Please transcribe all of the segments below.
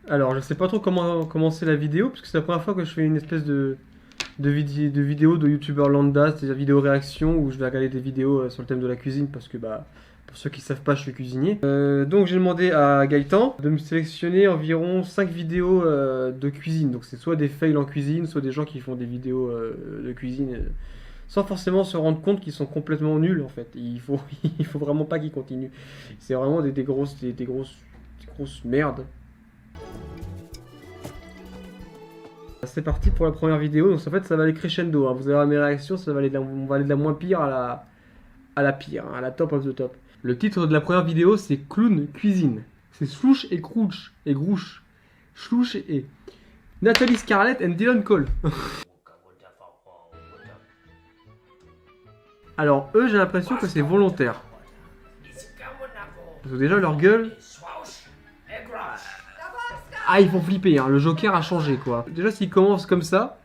Alors, je sais pas trop comment commencer la vidéo, parce que c'est la première fois que je fais une espèce de vidéo de youtubeur lambda, c'est-à-dire vidéo réaction, où je vais regarder des vidéos sur le thème de la cuisine, parce que, bah, pour ceux qui savent pas, je suis cuisinier. Donc, j'ai demandé à Gaëtan de me sélectionner environ 5 vidéos de cuisine. Donc, c'est soit des fails en cuisine, soit des gens qui font des vidéos de cuisine, sans forcément se rendre compte qu'ils sont complètement nuls, en fait. Il faut vraiment pas qu'ils continuent. C'est vraiment des grosses merdes. C'est parti pour la première vidéo, donc en fait ça va aller crescendo, hein. Vous allez voir mes réactions, on va aller de la moins pire à la pire, hein, à la top of the top. Le titre de la première vidéo c'est Clown Cuisine. C'est Slouch et Crouch et Grouch. Slouch et Nathalie Scarlett and Dylan Cole. Alors eux j'ai l'impression que c'est volontaire. Parce que déjà leur gueule... Ah ils font flipper, hein. Le Joker a changé quoi. Déjà s'ils commencent comme ça,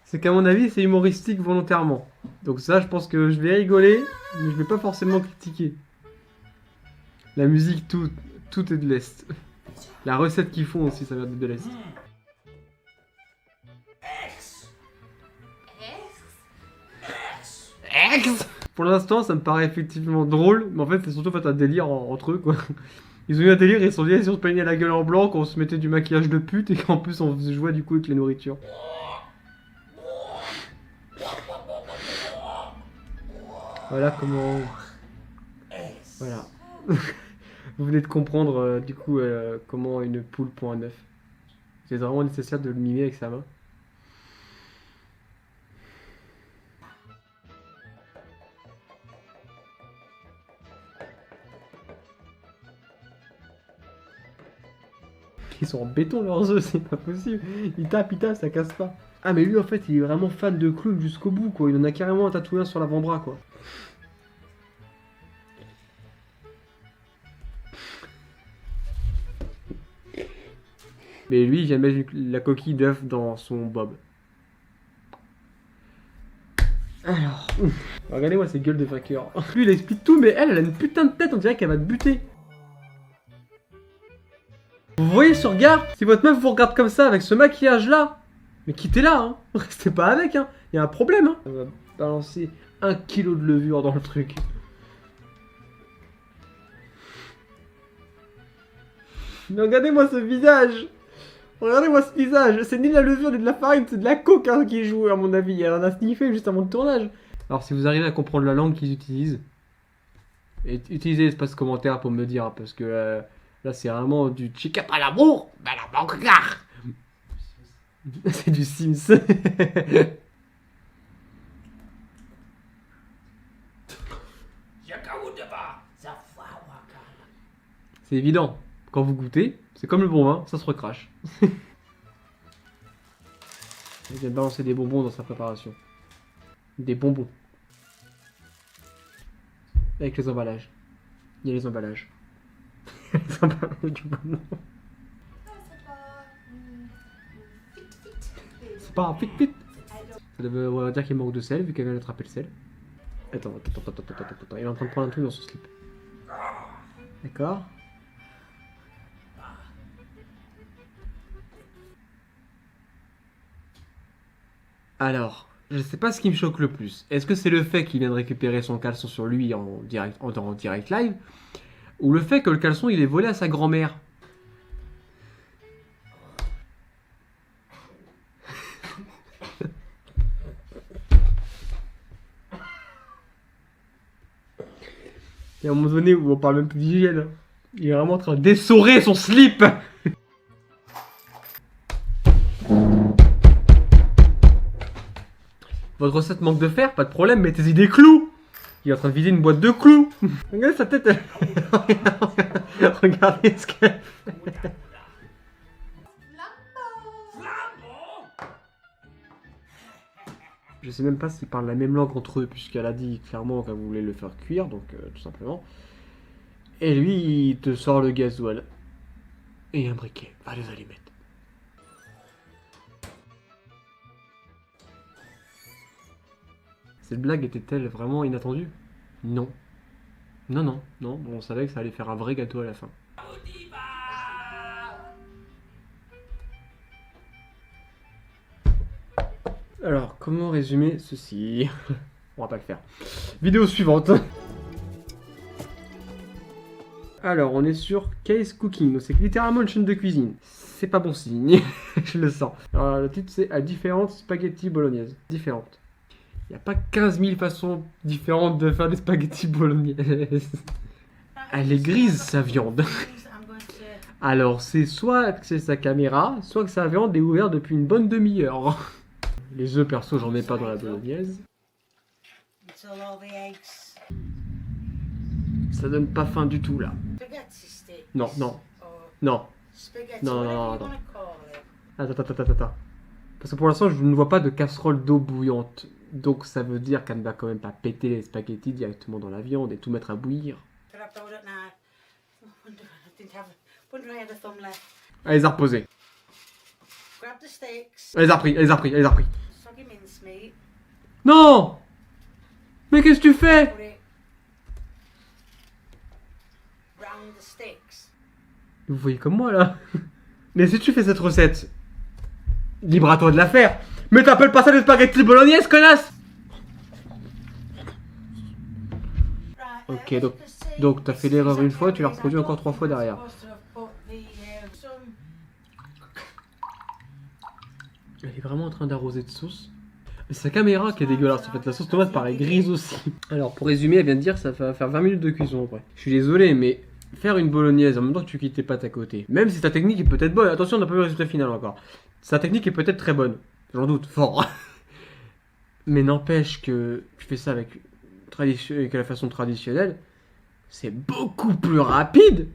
c'est qu'à mon avis, c'est humoristique volontairement. Donc ça, je pense que je vais rigoler, mais je vais pas forcément critiquer. La musique, tout est de l'Est. La recette qu'ils font aussi, ça vient de l'Est. Ex. Pour l'instant, ça me paraît effectivement drôle, mais en fait, c'est surtout fait un délire entre eux, quoi. Ils ont eu un délire, ils se sont dit, si on se peignait la gueule en blanc, qu'on se mettait du maquillage de pute, et qu'en plus, on se jouait du coup avec la nourriture. Voilà comment... Voilà. Vous venez de comprendre du coup comment une poule pond un œuf. C'est vraiment nécessaire de le mimer avec sa main. Ils sont en béton leurs œufs, c'est pas possible. Ils tapent, ça casse pas. Ah mais lui en fait il est vraiment fan de clown jusqu'au bout quoi. Il en a carrément un tatouage sur l'avant-bras quoi. Mais lui il vient mettre la coquille d'œuf dans son bob. Alors, regardez-moi ces gueules de vainqueur. Lui il explique tout mais elle a une putain de tête, on dirait qu'elle va te buter. Vous voyez ce regard? Si votre meuf vous regarde comme ça avec ce maquillage là, mais quittez-la hein. Restez pas avec hein. Il y a un problème hein. On va balancer 1 kilo de levure dans le truc. Mais regardez-moi ce visage. Regardez-moi ce visage. C'est ni de la levure ni de la farine, c'est de la coke hein, qui joue à mon avis. Elle en a sniffé juste avant le tournage. Alors si vous arrivez à comprendre la langue qu'ils utilisent, utilisez l'espace commentaire pour me dire, parce que là c'est vraiment du chica à l'amour, bah la banque. C'est du Sims. C'est évident. Quand vous goûtez, c'est comme le bon vin, ça se recrache. Il vient de balancer des bonbons dans sa préparation. Des bonbons. Avec les emballages. Il y a les emballages. Les emballages du bonbon. C'est pas un fit. Ça devrait dire qu'il manque de sel vu qu'elle vient d'attraper le sel. Attends. Il est en train de prendre un truc dans son slip. D'accord. Alors, je sais pas ce qui me choque le plus. Est-ce que c'est le fait qu'il vient de récupérer son caleçon sur lui en direct live, ou le fait que le caleçon il est volé à sa grand-mère? Et à un moment donné où on parle même plus d'hygiène, il est vraiment en train d'essorer son slip. Votre recette manque de fer, pas de problème, mettez-y des clous. Il est en train de vider une boîte de clous. Regardez sa tête. Regardez ce qu'elle fait. Je sais même pas s'ils parlent la même langue entre eux, puisqu'elle a dit clairement qu'elle voulait le faire cuire, donc tout simplement. Et lui, il te sort le gasoil. Et un briquet. Va les allumettes. Cette blague était-elle vraiment inattendue? Non. Non. On savait que ça allait faire un vrai gâteau à la fin. Alors, comment résumer ceci? On va pas le faire. Vidéo suivante. Alors, on est sur Case Cooking. Donc, c'est littéralement une chaîne de cuisine. C'est pas bon signe. Je le sens. Alors, le titre, c'est à différentes spaghettis bolognaises. Différentes. Il n'y a pas 15 000 façons différentes de faire des spaghettis bolognaises. Elle est grise, sa viande. Alors, c'est soit que c'est sa caméra, soit que sa viande est ouverte depuis une bonne demi-heure. Les œufs, perso, j'en mets pas dans la bolognaise. Ça donne pas faim du tout, là. Non, non. Non. Non, non, non, non. Attends. Parce que pour l'instant, je ne vois pas de casserole d'eau bouillante. Donc, ça veut dire qu'elle ne va quand même pas péter les spaghettis directement dans la viande et tout mettre à bouillir. Elle les a reposés. Elle les a pris. Non! Mais qu'est-ce que tu fais? Vous voyez comme moi là. Mais si tu fais cette recette, libre à toi de la faire. Mais t'appelles pas ça des spaghettis bolognaises, connasse? Ok, donc t'as fait l'erreur une fois, tu l'as reproduit encore 3 fois derrière. Elle est vraiment en train d'arroser de sauce. C'est sa caméra qui est dégueulasse, en fait la sauce tomate paraît grise aussi. Alors pour résumer, elle vient de dire que ça va faire 20 minutes de cuisson après. Je suis désolé, mais faire une bolognaise en même temps que tu quittes tes pâtes à côté, même si ta technique est peut-être bonne, attention on n'a pas vu le résultat final encore. Sa technique est peut-être très bonne, j'en doute fort. Mais n'empêche que tu fais ça avec la façon traditionnelle, c'est beaucoup plus rapide.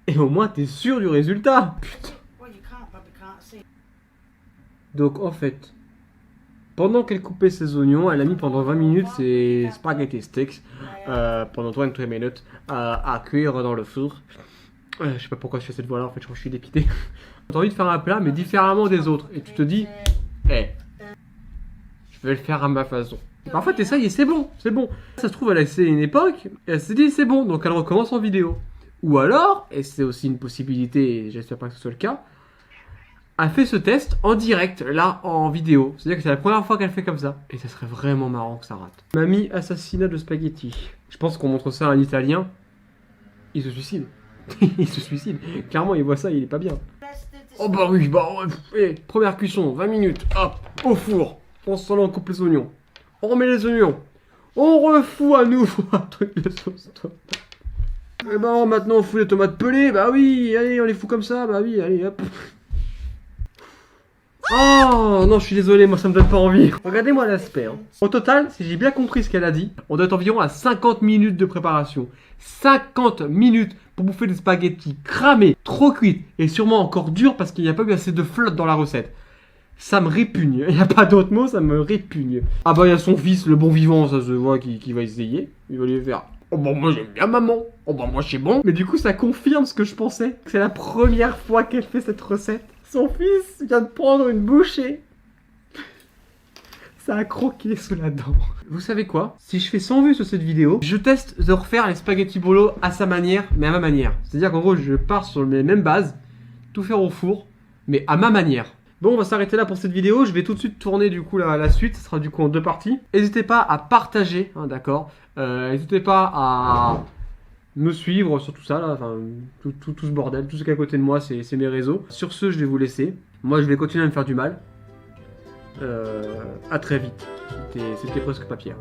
Et au moins t'es sûr du résultat. Putain. Donc en fait, pendant qu'elle coupait ses oignons, elle a mis pendant 20 minutes ses spaghetti sticks, pendant 23 minutes, à cuire dans le four. Je sais pas pourquoi je fais cette voix là, en fait je crois que je suis dépité. T'as envie de faire un plat mais différemment des autres. Et tu te dis, je vais le faire à ma façon. Et parfois t'essayes et c'est bon. Ça se trouve elle a essayé une époque, et elle s'est dit c'est bon, donc elle recommence en vidéo. Ou alors, et c'est aussi une possibilité, et j'espère pas que ce soit le cas, elle fait ce test en direct, là, en vidéo. C'est-à-dire que c'est la première fois qu'elle fait comme ça. Et ça serait vraiment marrant que ça rate. Mamie assassinat de spaghetti. Je pense qu'on montre ça à un Italien. Il se suicide. Il se suicide. Clairement, il voit ça, il est pas bien. Oh bah oui, première cuisson, 20 minutes. Hop, au four. On s'en coupe les oignons. On remet les oignons. On refout à nouveau un truc de sauce tomate. Et ben maintenant on fout les tomates pelées. Bah oui, allez, on les fout comme ça. Bah oui, allez, hop. Oh non, je suis désolé, moi ça me donne pas envie. Regardez-moi l'aspect. Hein. Au total, si j'ai bien compris ce qu'elle a dit, on doit être environ à 50 minutes de préparation. 50 minutes pour bouffer des spaghettis cramés, trop cuites et sûrement encore durs parce qu'il n'y a pas eu assez de flotte dans la recette. Ça me répugne. Il n'y a pas d'autre mot, ça me répugne. Ah bah il y a son fils, le bon vivant, ça se voit, qui va essayer. Il va lui faire. Oh bah moi j'aime bien maman. Oh bah moi c'est bon. Mais du coup ça confirme ce que je pensais. C'est la première fois qu'elle fait cette recette. Son fils vient de prendre une bouchée. Ça a croqué sous la dent. Vous savez quoi? Si je fais 100 vues sur cette vidéo, je teste de refaire les spaghettis bolo à sa manière, mais à ma manière. C'est-à-dire qu'en gros, je pars sur les mêmes bases, tout faire au four, mais à ma manière. Bon, on va s'arrêter là pour cette vidéo. Je vais tout de suite tourner du coup la suite. Ce sera du coup en 2 parties. N'hésitez pas à partager, hein, d'accord. N'hésitez pas à me suivre sur tout ça, là, enfin, tout ce bordel, tout ce qui est à côté de moi, c'est mes réseaux. Sur ce, je vais vous laisser. Moi, je vais continuer à me faire du mal. À très vite. C'était presque pas pire.